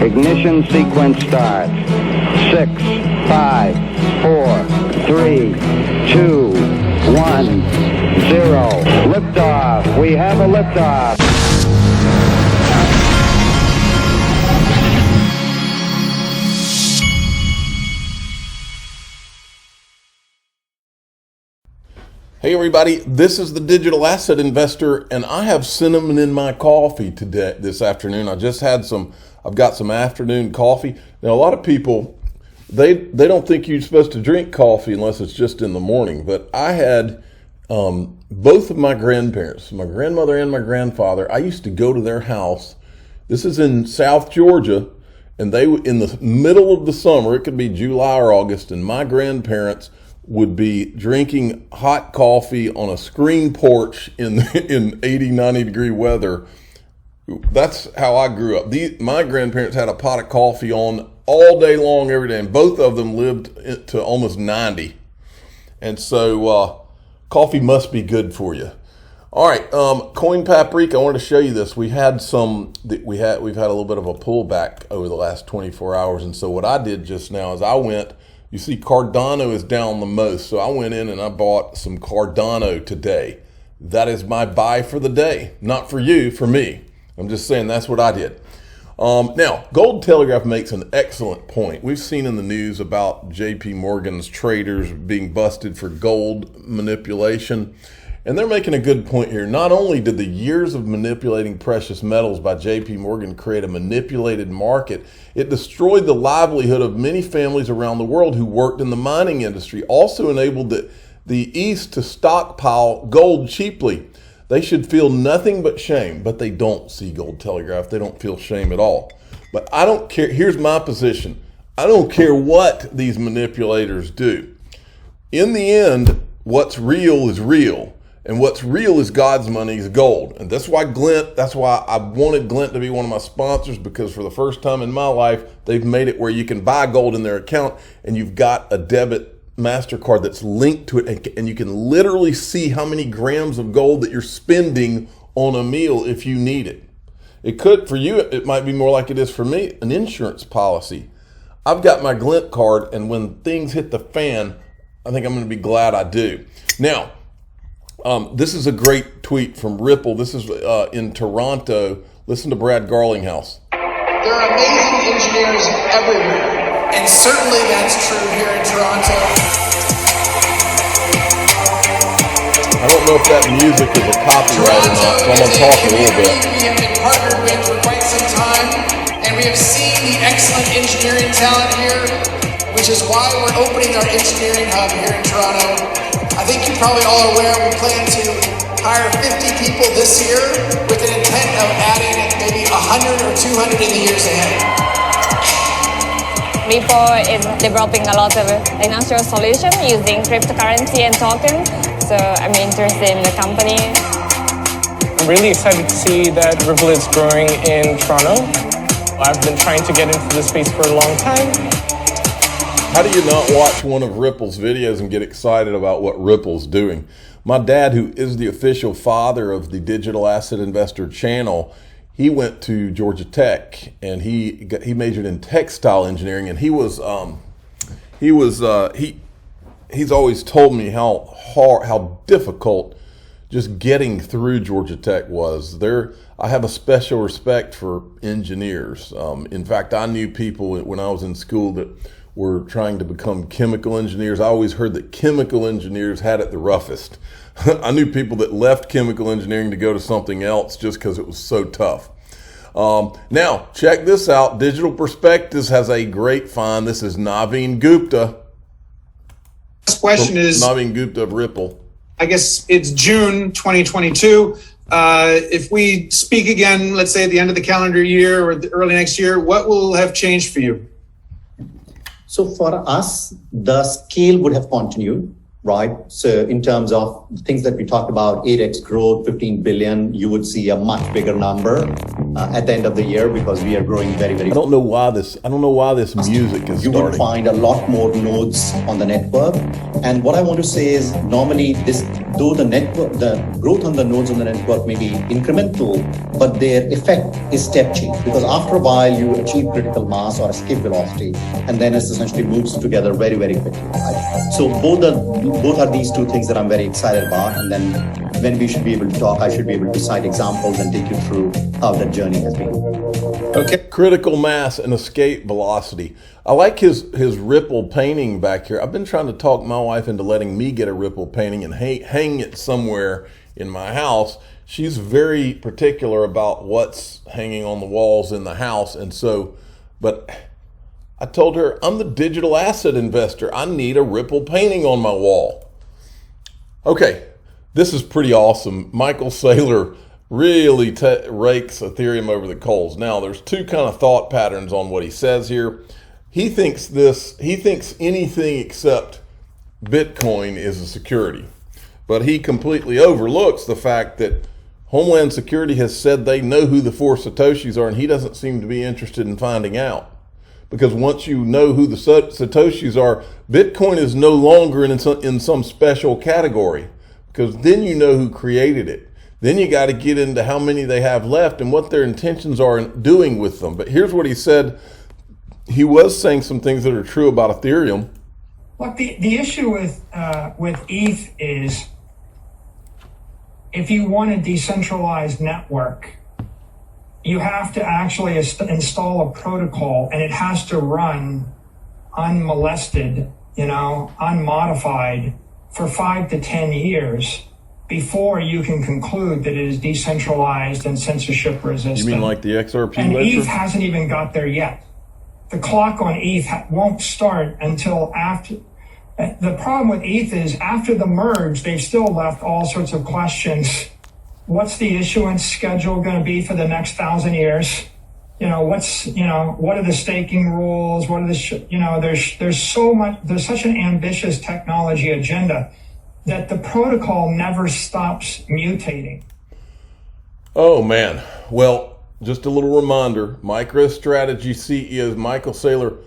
Ignition sequence starts. 6, 5, 4, 3, 2, 1, 0. Liftoff. We have a liftoff. Hey everybody, this is the Digital Asset Investor, and I have cinnamon in my coffee today, this afternoon. I've got some afternoon coffee. Now a lot of people, they don't think you're supposed to drink coffee unless it's just in the morning, but I had both of my grandparents, my grandmother and my grandfather, I used to go to their house. This is in South Georgia, and they in the middle of the summer, it could be July or August, and my grandparents would be drinking hot coffee on a screen porch in 80, 90 degree weather. That's how I grew up. My grandparents had a pot of coffee on all day long, every day, and both of them lived to almost 90. And so coffee must be good for you. All right, Coin Paprika, I wanted to show you this. We've had a little bit of a pullback over the last 24 hours, and so what I did just now is you see Cardano is down the most, so I went in and I bought some Cardano today. That is my buy for the day. Not for you, for me. I'm just saying that's what I did. Now, Gold Telegraph makes an excellent point. We've seen in the news about JP Morgan's traders being busted for gold manipulation. And they're making a good point here. Not only did the years of manipulating precious metals by JP Morgan create a manipulated market, it destroyed the livelihood of many families around the world who worked in the mining industry, also enabled the East to stockpile gold cheaply. They should feel nothing but shame, but they don't, see Gold Telegraph. They don't feel shame at all. But I don't care. Here's my position. I don't care what these manipulators do. In the end, what's real is real. And what's real is God's money is gold. And that's why I wanted Glint to be one of my sponsors, because for the first time in my life, they've made it where you can buy gold in their account and you've got a debit MasterCard that's linked to it, and you can literally see how many grams of gold that you're spending on a meal if you need it. It could, for you, it might be more like it is for me, an insurance policy. I've got my Glint card, and when things hit the fan, I think I'm going to be glad I do. Now, this is a great tweet from Ripple. This is in Toronto. Listen to Brad Garlinghouse. There are amazing engineers everywhere, and certainly that's true here in Toronto. I don't know if that music is a copyright or not, so I'm going to talk a little bit. We have been partnered with for quite some time, and we have seen the excellent engineering talent here, which is why we're opening our engineering hub here in Toronto. I think you're probably all aware we plan to hire 50 people this year with an intent of adding maybe 100 or 200 in the years ahead. Ripple is developing a lot of financial solutions using cryptocurrency and tokens, so I'm interested in the company. I'm really excited to see that Ripple is growing in Toronto. I've been trying to get into the space for a long time. How do you not watch one of Ripple's videos and get excited about what Ripple's doing? My dad, who is the official father of the Digital Asset Investor channel, he went to Georgia Tech and he majored in textile engineering, and he's always told me how difficult just getting through Georgia Tech was. I have a special respect for engineers. In fact, I knew people when I was in school that were trying to become chemical engineers. I always heard that chemical engineers had it the roughest. I knew people that left chemical engineering to go to something else just because it was so tough. Now, check this out. Digital Perspectives has a great find. This is Naveen Gupta. This question is Naveen Gupta of Ripple. I guess it's June 2022. If we speak again, let's say at the end of the calendar year or early next year, what will have changed for you? So for us, the scale would have continued, right? So in terms of things that we talked about, 8x growth, 15 billion, you would see a much bigger number. at the end of the year because we are growing very, very. I don't know why this music is You starting. would find a lot more nodes on the network. And what I want to say is normally though the growth on the nodes on the network may be incremental, but their effect is step change because after a while you achieve critical mass or escape velocity, and then it essentially moves together very, very quickly. Right? So both are these two things that I'm very excited about. And then when we should be able to talk, I should be able to cite examples and take you through how that journey has been. Okay, critical mass and escape velocity. I like his Ripple painting back here. I've been trying to talk my wife into letting me get a Ripple painting and hang it somewhere in my house. She's very particular about what's hanging on the walls in the house. And so, but I told her, I'm the digital asset investor. I need a Ripple painting on my wall. Okay, this is pretty awesome. Michael Saylor really rakes Ethereum over the coals. Now, there's two kind of thought patterns on what he says here. He thinks anything except Bitcoin is a security, but he completely overlooks the fact that Homeland Security has said they know who the 4 Satoshis are, and he doesn't seem to be interested in finding out. Because once you know who the Satoshis are, Bitcoin is no longer in some special category, because then you know who created it. Then you got to get into how many they have left and what their intentions are in doing with them. But here's what he said. He was saying some things that are true about Ethereum. Look, the issue with ETH is if you want a decentralized network, you have to actually install a protocol, and it has to run unmolested, unmodified for 5 to 10 years before you can conclude that it is decentralized and censorship resistant. You mean like the XRP and ledger? ETH hasn't even got there yet. The clock on ETH won't start until after. The problem with ETH is after the merge, they've still left all sorts of questions. What's the issuance schedule going to be for the next 1,000 years? What are the staking rules? What are there's such an ambitious technology agenda that the protocol never stops mutating. Oh man. Well, just a little reminder, MicroStrategy CEO Michael Saylor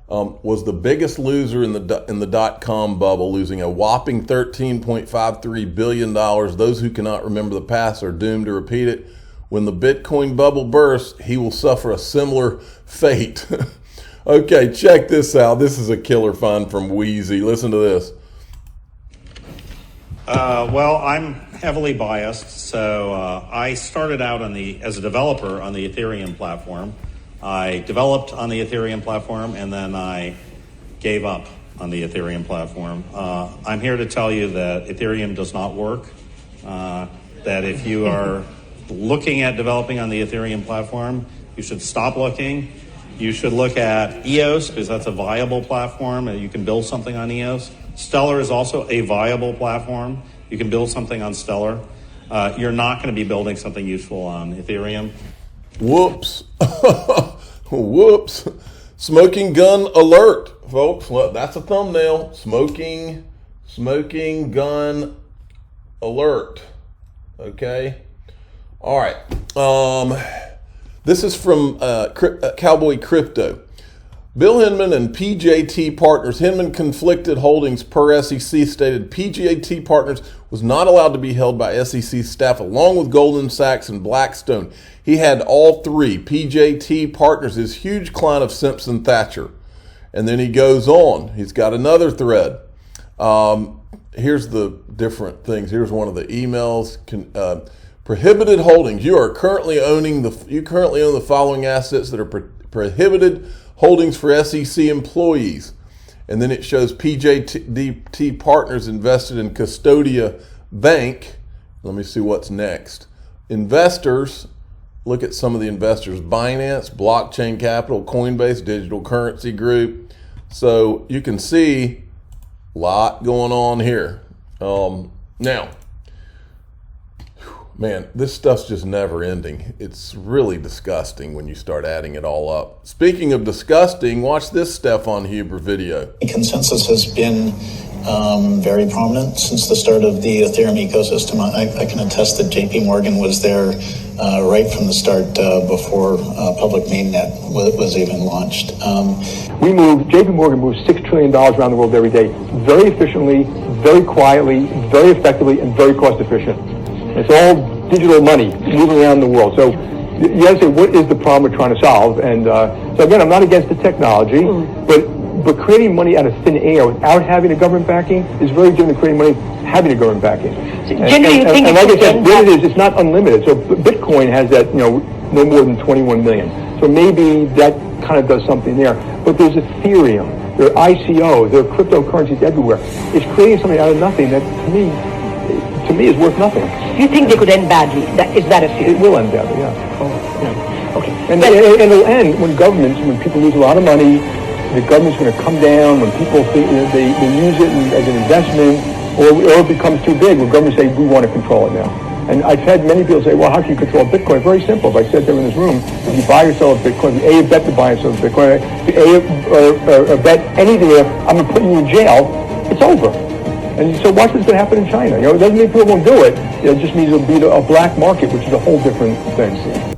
was the biggest loser in the dot-com bubble, losing a whopping $13.53 billion. Those who cannot remember the past are doomed to repeat it. When the Bitcoin bubble bursts, he will suffer a similar fate. Okay, check this out. This is a killer find from Wheezy. Listen to this. Well, I'm heavily biased, so I started out as a developer on the Ethereum platform. I developed on the Ethereum platform, and then I gave up on the Ethereum platform. I'm here to tell you that Ethereum does not work, that if you are looking at developing on the Ethereum platform, you should stop looking. You should look at EOS, because that's a viable platform, and you can build something on EOS. Stellar is also a viable platform. You can build something on Stellar. You're not going to be building something useful on Ethereum. Whoops. Whoops. Smoking gun alert, folks. Look, that's a thumbnail. Smoking gun alert. Okay. All right. This is from Cowboy Crypto. Bill Hinman and PJT Partners. Hinman conflicted holdings per SEC stated PJT Partners was not allowed to be held by SEC staff along with Goldman Sachs and Blackstone. He had all three. PJT Partners is huge client of Simpson Thacher. And then he goes on. He's got another thread. Here's the different things. Here's one of the emails. Prohibited holdings. You currently own the following assets that are prohibited holdings for SEC employees. And then it shows PJT Partners invested in Custodia Bank. Let me see what's next. Investors, look at some of the investors. Binance, Blockchain Capital, Coinbase, Digital Currency Group. So you can see a lot going on here. Now, man, this stuff's just never ending. It's really disgusting when you start adding it all up. Speaking of disgusting, watch this Stefan Huber video. Consensus has been very prominent since the start of the Ethereum ecosystem. I can attest that JP Morgan was there right from the start before public mainnet was even launched. JP Morgan moves $6 trillion around the world every day, very efficiently, very quietly, very effectively, and very cost efficient. It's all digital money moving around the world. So you have to say, what is the problem we're trying to solve? And so again, I'm not against the technology, but creating money out of thin air without having a government backing is very different than creating money having a government backing. So generally, you think and like I said, what it is, it's not unlimited. So Bitcoin has that, no more than 21 million. So maybe that kind of does something there. But there's Ethereum, there are ICOs, there are cryptocurrencies everywhere. It's creating something out of nothing that, to me is worth nothing. You think they could end badly? Is that a fear? It will end badly, yeah. Yeah. Okay. And it'll end when people lose a lot of money, the government's going to come down, when people think they use it as an investment, or it becomes too big, when governments say, we want to control it now. And I've had many people say, well, how can you control Bitcoin? Very simple. If I said there in this room, if you buy or sell a Bitcoin, if you bet to buy or sell a Bitcoin, if you bet anything, I'm going to put you in jail, it's over. And so watch what's going to happen in China. It doesn't mean people won't do it. It just means it'll be a black market, which is a whole different thing.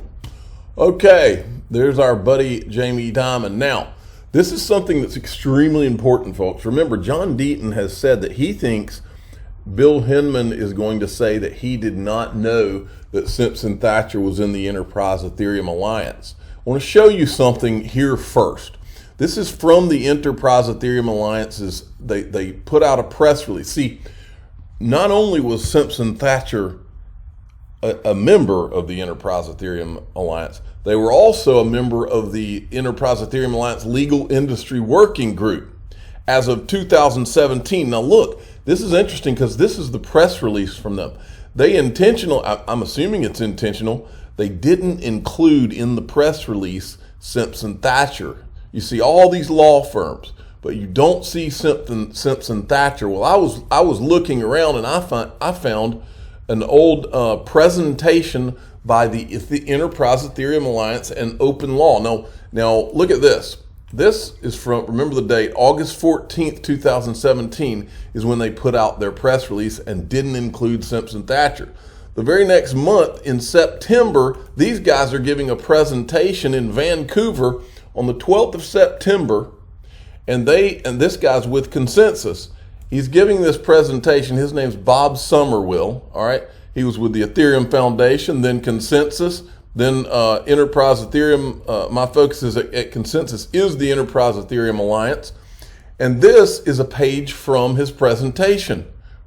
Okay, there's our buddy Jamie Dimon. Now, this is something that's extremely important, folks. Remember, John Deaton has said that he thinks Bill Hinman is going to say that he did not know that Simpson Thacher was in the Enterprise Ethereum Alliance. I want to show you something here first. This is from the Enterprise Ethereum Alliances. They put out a press release. See, not only was Simpson Thacher a member of the Enterprise Ethereum Alliance, they were also a member of the Enterprise Ethereum Alliance Legal Industry Working Group as of 2017. Now look, this is interesting because this is the press release from them. I'm assuming it's intentional, they didn't include in the press release Simpson Thacher. You see all these law firms, but you don't see Simpson Thacher. Well, I was looking around and I found an old presentation by the Enterprise Ethereum Alliance and Open Law. Now look at this. This is from, remember the date, August 14th, 2017 is when they put out their press release and didn't include Simpson Thacher. The very next month, in September, these guys are giving a presentation in Vancouver on the 12th of September, and this guy's with Consensus. He's giving this presentation. His name's Bob Somerville, all right? He was with the Ethereum Foundation, then Consensus, then Enterprise Ethereum. My focus is at Consensus is the Enterprise Ethereum Alliance. And this is a page from his presentation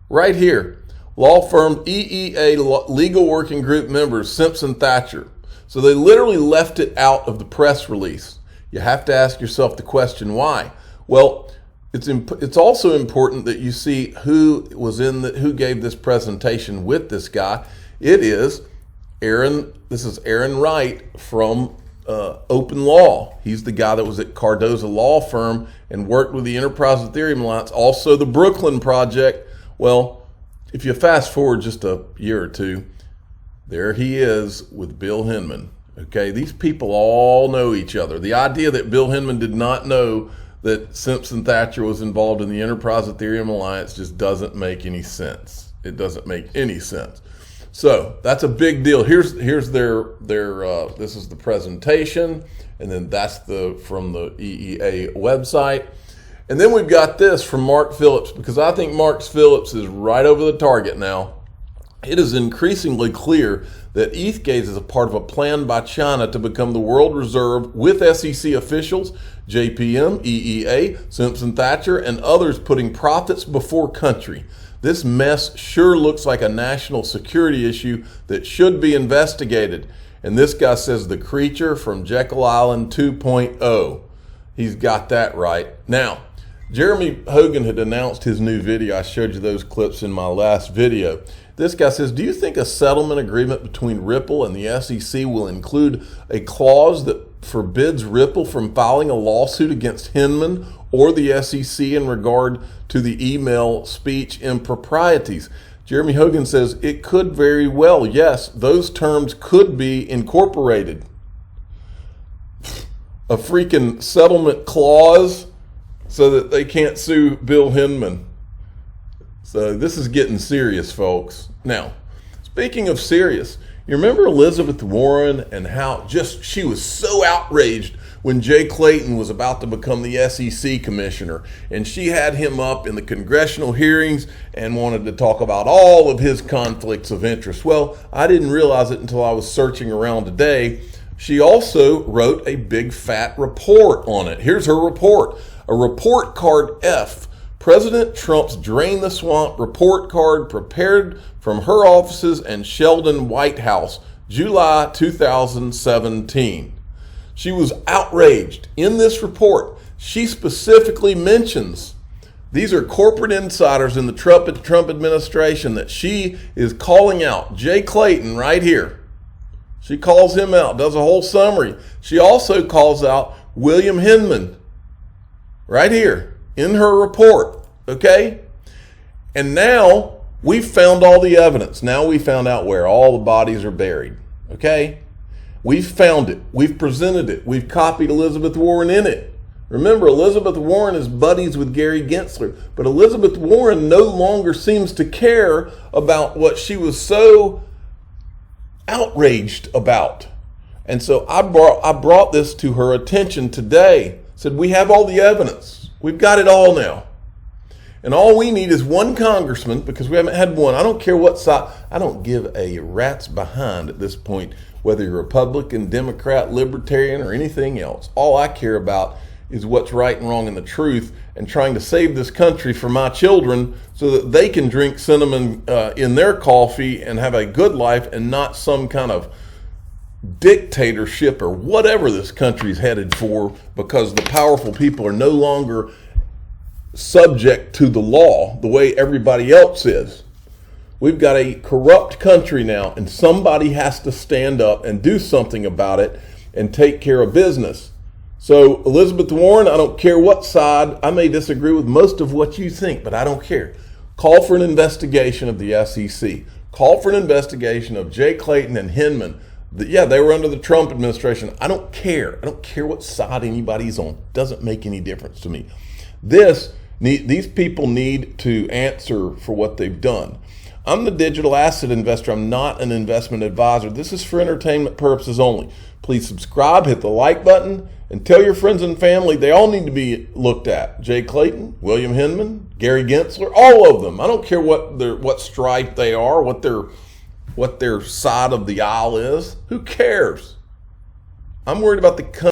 right here. Law firm EEA Legal Working Group members, Simpson Thacher. So they literally left it out of the press release. You have to ask yourself the question, why? Well, it's also important that you see who gave this presentation with this guy. It is this is Aaron Wright from Open Law. He's the guy that was at Cardozo Law Firm and worked with the Enterprise Ethereum Alliance, also the Brooklyn Project. Well, if you fast forward just a year or two, there he is with Bill Hinman. Okay, these people all know each other. The idea that Bill Hinman did not know that Simpson Thacher was involved in the Enterprise Ethereum Alliance just doesn't make any sense. It doesn't make any sense. So that's a big deal. Here's their this is the presentation, and then that's from the EEA website. And then we've got this from Mark Phillips, because I think Mark Phillips is right over the target now. It is increasingly clear that ETHGate is a part of a plan by China to become the world reserve, with SEC officials, JPM, EEA, Simpson Thacher, and others putting profits before country. This mess sure looks like a national security issue that should be investigated. And this guy says the creature from Jekyll Island 2.0. He's got that right. Now, Jeremy Hogan had announced his new video. I showed you those clips in my last video. This guy says, do you think a settlement agreement between Ripple and the SEC will include a clause that forbids Ripple from filing a lawsuit against Hinman or the SEC in regard to the email speech improprieties? Jeremy Hogan says, it could very well. Yes, those terms could be incorporated. A freaking settlement clause so that they can't sue Bill Hinman. So this is getting serious, folks. Now, speaking of serious, you remember Elizabeth Warren and how just she was so outraged when Jay Clayton was about to become the SEC commissioner, and she had him up in the congressional hearings and wanted to talk about all of his conflicts of interest. Well, I didn't realize it until I was searching around today. She also wrote a big fat report on it. Here's her report, a report card F. President Trump's Drain the Swamp report card prepared from her offices and Sheldon White House, July 2017. She was outraged. In this report, she specifically mentions these are corporate insiders in the Trump administration that she is calling out. Jay Clayton right here. She calls him out, does a whole summary. She also calls out William Hinman right here in her report, okay? And now we've found all the evidence. Now we found out where all the bodies are buried, okay? We've found it. We've presented it. We've copied Elizabeth Warren in it. Remember, Elizabeth Warren is buddies with Gary Gensler, but Elizabeth Warren no longer seems to care about what she was so outraged about. And so I brought this to her attention today. Said, we have all the evidence. We've got it all now. And all we need is one congressman, because we haven't had one. I don't care what side. I don't give a rat's behind at this point, whether you're Republican, Democrat, Libertarian, or anything else. All I care about is what's right and wrong and the truth, and trying to save this country for my children so that they can drink cinnamon in their coffee and have a good life, and not some kind of dictatorship or whatever this country's headed for, because the powerful people are no longer subject to the law the way everybody else is. We've got a corrupt country now, and somebody has to stand up and do something about it and take care of business. So Elizabeth Warren, I don't care what side. I may disagree with most of what you think, but I don't care. Call for an investigation of the SEC. Call for an investigation of Jay Clayton and Hinman. Yeah, they were under the Trump administration. I don't care. I don't care what side anybody's on. Doesn't make any difference to me. These people need to answer for what they've done. I'm the digital asset investor. I'm not an investment advisor. This is for entertainment purposes only. Please subscribe, hit the like button, and tell your friends and family. They all need to be looked at. Jay Clayton, William Hinman, Gary Gensler, all of them. I don't care what stripe they are, what their side of the aisle is. Who cares? I'm worried about the country.